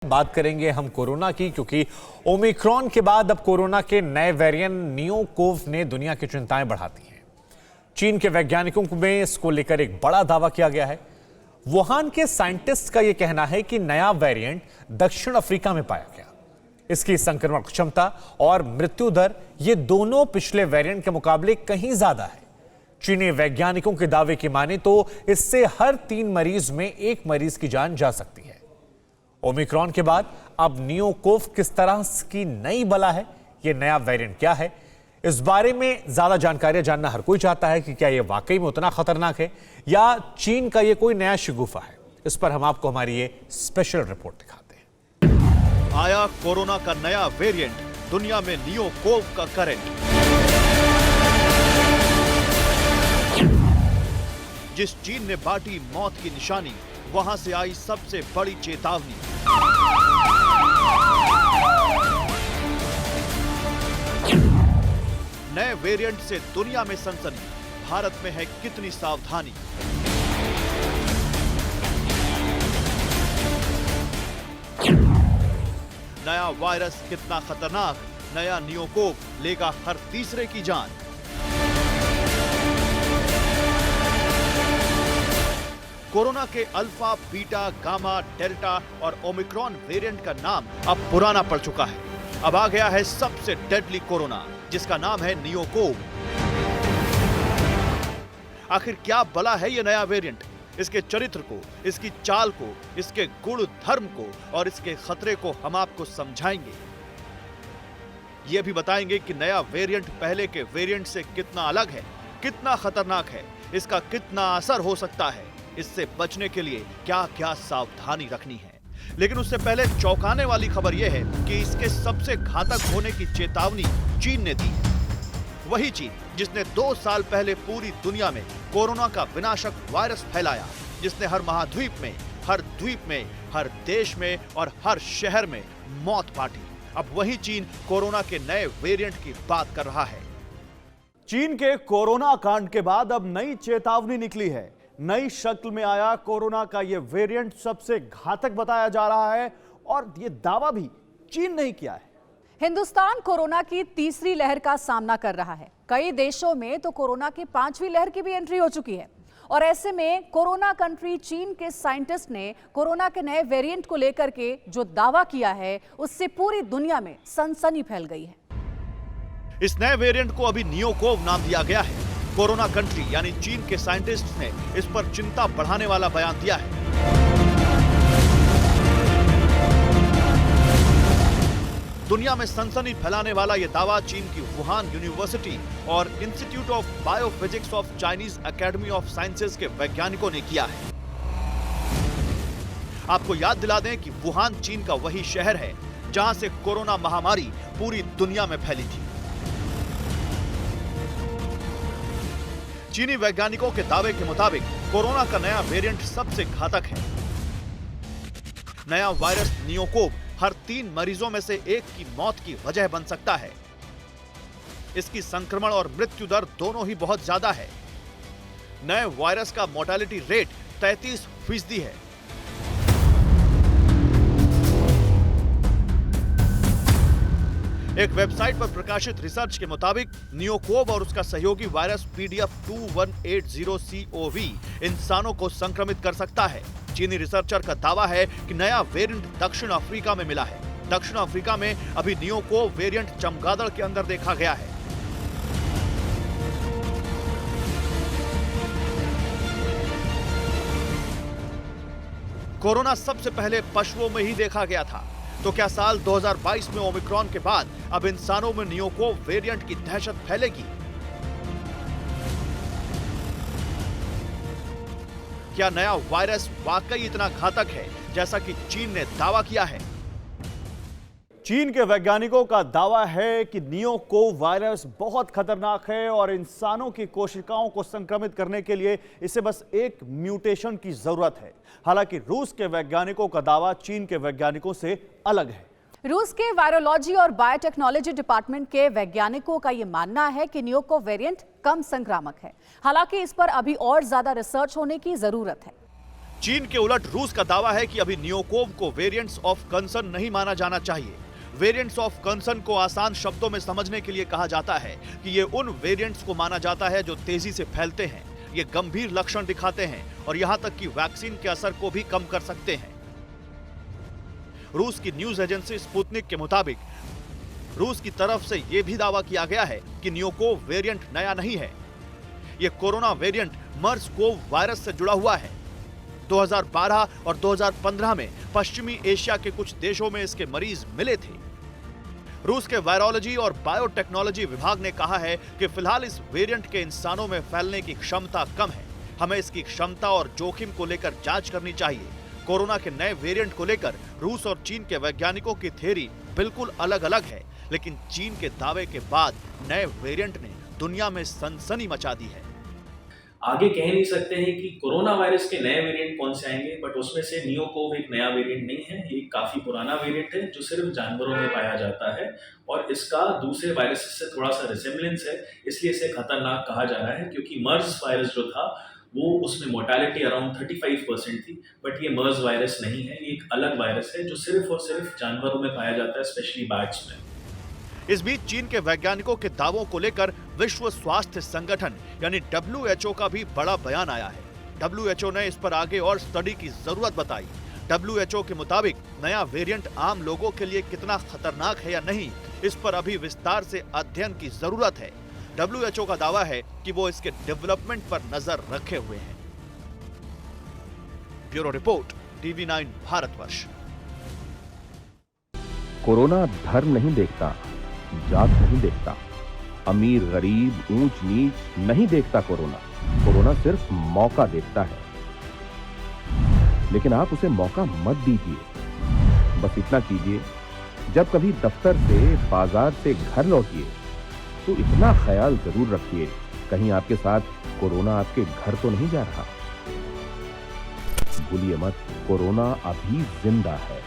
बात करेंगे हम कोरोना की, क्योंकि ओमिक्रॉन के बाद अब कोरोना के नए वेरिएंट नियोकोव ने दुनिया की चिंताएं बढ़ा दी हैं। चीन के वैज्ञानिकों में इसको लेकर एक बड़ा दावा किया गया है। वुहान के साइंटिस्ट का यह कहना है कि नया वेरिएंट दक्षिण अफ्रीका में पाया गया। इसकी संक्रमण क्षमता और मृत्यु दर ये दोनों पिछले वेरिएंट के मुकाबले कहीं ज्यादा है। चीनी वैज्ञानिकों के दावे की माने तो इससे हर 3 मरीज में 1 मरीज की जान जा सकती है। ओमिक्रॉन के बाद अब नियोकोव किस तरह की नई बला है, यह नया वेरिएंट क्या है, इस बारे में ज्यादा जानकारी जानना हर कोई चाहता है कि क्या यह वाकई में उतना खतरनाक है या चीन का यह कोई नया शगुफा है। इस पर हम आपको हमारी ये स्पेशल रिपोर्ट दिखाते हैं। आया कोरोना का नया वेरिएंट, दुनिया में नियोकोव का करंट। जिस चीन ने बांटी मौत की निशानी, वहां से आई सबसे बड़ी चेतावनी। नए वेरिएंट से दुनिया में सनसनी, भारत में है कितनी सावधानी। नया वायरस कितना खतरनाक, नया नियोकोव लेगा हर तीसरे की जान। कोरोना के अल्फा, बीटा, गामा, डेल्टा और ओमिक्रॉन वेरिएंट का नाम अब पुराना पड़ चुका है। अब आ गया है सबसे डेडली कोरोना, जिसका नाम है नियोकोव। आखिर क्या बला है यह नया वेरिएंट? इसके चरित्र को, इसकी चाल को, इसके गुण धर्म को और इसके खतरे को हम आपको समझाएंगे। यह भी बताएंगे कि नया वेरिएंट पहले के वेरिएंट से कितना अलग है, कितना खतरनाक है, इसका कितना असर हो सकता है, इससे बचने के लिए क्या क्या सावधानी रखनी है। लेकिन उससे पहले चौंकाने वाली खबर यह है कि इसके सबसे घातक होने की चेतावनी चीन ने दी है। वही चीन जिसने 2 साल पहले पूरी दुनिया में कोरोना का विनाशक वायरस फैलाया, जिसने हर महाद्वीप में, हर द्वीप में, हर देश में और हर शहर में मौत बांटी। अब वही चीन कोरोना के नए वेरिएंट की बात कर रहा है। चीन के कोरोना कांड के बाद अब नई चेतावनी निकली है। नई शक्ल में आया कोरोना का यह वेरिएंट सबसे घातक बताया जा रहा है और यह दावा भी चीन ने ही किया है। हिंदुस्तान कोरोना की तीसरी लहर का सामना कर रहा है। कई देशों में तो कोरोना की 5वीं लहर की भी एंट्री हो चुकी है और ऐसे में कोरोना कंट्री चीन के साइंटिस्ट ने कोरोना के नए वेरिएंट को लेकर के जो दावा किया है, उससे पूरी दुनिया में सनसनी फैल गई है। इस नए वेरिएंट को अभी नियोकोव नाम दिया गया है। कोरोना कंट्री यानी चीन के साइंटिस्ट ने इस पर चिंता बढ़ाने वाला बयान दिया है। दुनिया में सनसनी फैलाने वाला यह दावा चीन की वुहान यूनिवर्सिटी और institute of biophysics of Chinese academy of sciences के वैज्ञानिकों ने किया है। आपको याद दिला दें कि वुहान चीन का वही शहर है जहां से कोरोना महामारी पूरी दुनिया में फैली थी। चीनी वैज्ञानिकों के दावे के मुताबिक कोरोना का नया वेरिएंट सबसे घातक है। नया वायरस नियोकोव हर 3 मरीजों में से 1 की मौत की वजह बन सकता है। इसकी संक्रमण और मृत्यु दर दोनों ही बहुत ज्यादा है। नए वायरस का मोर्टेलिटी रेट 33% है। एक वेबसाइट पर प्रकाशित रिसर्च के मुताबिक नियोकोव और उसका सहयोगी वायरस PDF2180COV इंसानों को संक्रमित कर सकता है। चीनी रिसर्चर का दावा है कि नया वेरिएंट दक्षिण अफ्रीका में मिला है। दक्षिण अफ्रीका में अभी नियोकोव वेरिएंट चमगादड़ के अंदर देखा गया है। कोरोना सबसे पहले पशुओं में ही देखा गया था, तो क्या साल 2022 में ओमिक्रॉन के बाद अब इंसानों में नियोकोव वेरिएंट की दहशत फैलेगी? क्या नया वायरस वाकई इतना घातक है जैसा कि चीन ने दावा किया है? चीन के वैज्ञानिकों का दावा है कि नियोकोव वायरस बहुत खतरनाक है और इंसानों की कोशिकाओं को संक्रमित करने के लिए इसे बस एक म्यूटेशन की जरूरत है। हालांकि रूस के वैज्ञानिकों का दावा चीन के वैज्ञानिकों से अलग है। रूस के वायरोलॉजी और बायोटेक्नोलॉजी डिपार्टमेंट के वैज्ञानिकों का यह मानना है कि नियोकोव वेरिएंट कम संक्रामक है। हालांकि इस पर अभी और ज्यादा रिसर्च होने की जरूरत है। चीन के उलट रूस का दावा है कि अभी नियोकोव को वेरिएंट्स ऑफ कंसर्न नहीं माना जाना चाहिए। वेरिएंट्स ऑफ कंसर्न को आसान शब्दों में समझने के लिए कहा जाता है कि ये उन वेरिएंट्स को माना जाता है जो तेजी से फैलते हैं, ये गंभीर लक्षण दिखाते हैं और यहां तक कि वैक्सीन के असर को भी कम कर सकते हैं। रूस की न्यूज एजेंसी स्पुतनिक के मुताबिक रूस की तरफ से यह भी दावा किया गया है कि नियोकोव वेरिएंट नया नहीं है। यह कोरोना वेरिएंट मर्स कोव वायरस से जुड़ा हुआ है। 2012 और 2015 में पश्चिमी एशिया के कुछ देशों में इसके मरीज मिले थे। रूस के वायरोलॉजी और बायोटेक्नोलॉजी विभाग ने कहा है कि फिलहाल इस वेरिएंट के इंसानों में फैलने की क्षमता कम है। हमें इसकी क्षमता और जोखिम को लेकर जांच करनी चाहिए। कोरोना के नए वेरिएंट को लेकर रूस और चीन के वैज्ञानिकों की थ्योरी बिल्कुल अलग-अलग है, लेकिन चीन के दावे के बाद नए वेरिएंट ने दुनिया में सनसनी मचा दी है। आगे कह नहीं सकते हैं कि कोरोना वायरस के नए वेरिएंट कौन से आएंगे, बट उसमें से नियोकोव एक नया वेरिएंट नहीं है। ये काफी पुराना वेरिएंट है जो सिर्फ जानवरों में पाया जाता है और इसका दूसरे वायरस से थोड़ा सा रिसेम्बलेंस है, इसलिए इसे खतरनाक कहा जा रहा है। क्योंकि मर्स वायरस जो था वो उसमें मोर्टेलिटी अराउंड 35% थी, बट ये मर्स वायरस नहीं है। ये एक अलग वायरस है जो सिर्फ और सिर्फ जानवरों में पाया जाता है, स्पेशली बैट्स में। इस बीच चीन के वैज्ञानिकों के दावों को लेकर विश्व स्वास्थ्य संगठन यानी WHO का भी बड़ा बयान आया है। WHO ने इस पर आगे और स्टडी की जरूरत बताई। WHO के मुताबिक नया वेरिएंट आम लोगों के लिए कितना खतरनाक है या नहीं, इस पर अभी विस्तार से अध्ययन की जरूरत है। WHO का दावा है कि वो इसके डेवलपमेंट पर नजर रखे हुए हैं। Bureau report, TV9 Bharatvarsh. Corona धर्म नहीं देखता, जात नहीं देखता, अमीर गरीब ऊंच नीच नहीं देखता। कोरोना सिर्फ मौका देखता है, लेकिन आप उसे मौका मत दीजिए। बस इतना कीजिए, जब कभी दफ्तर से बाजार से घर लौटिए तो इतना ख्याल जरूर रखिए कहीं आपके साथ कोरोना आपके घर तो नहीं जा रहा। भूलिए मत, कोरोना अभी जिंदा है।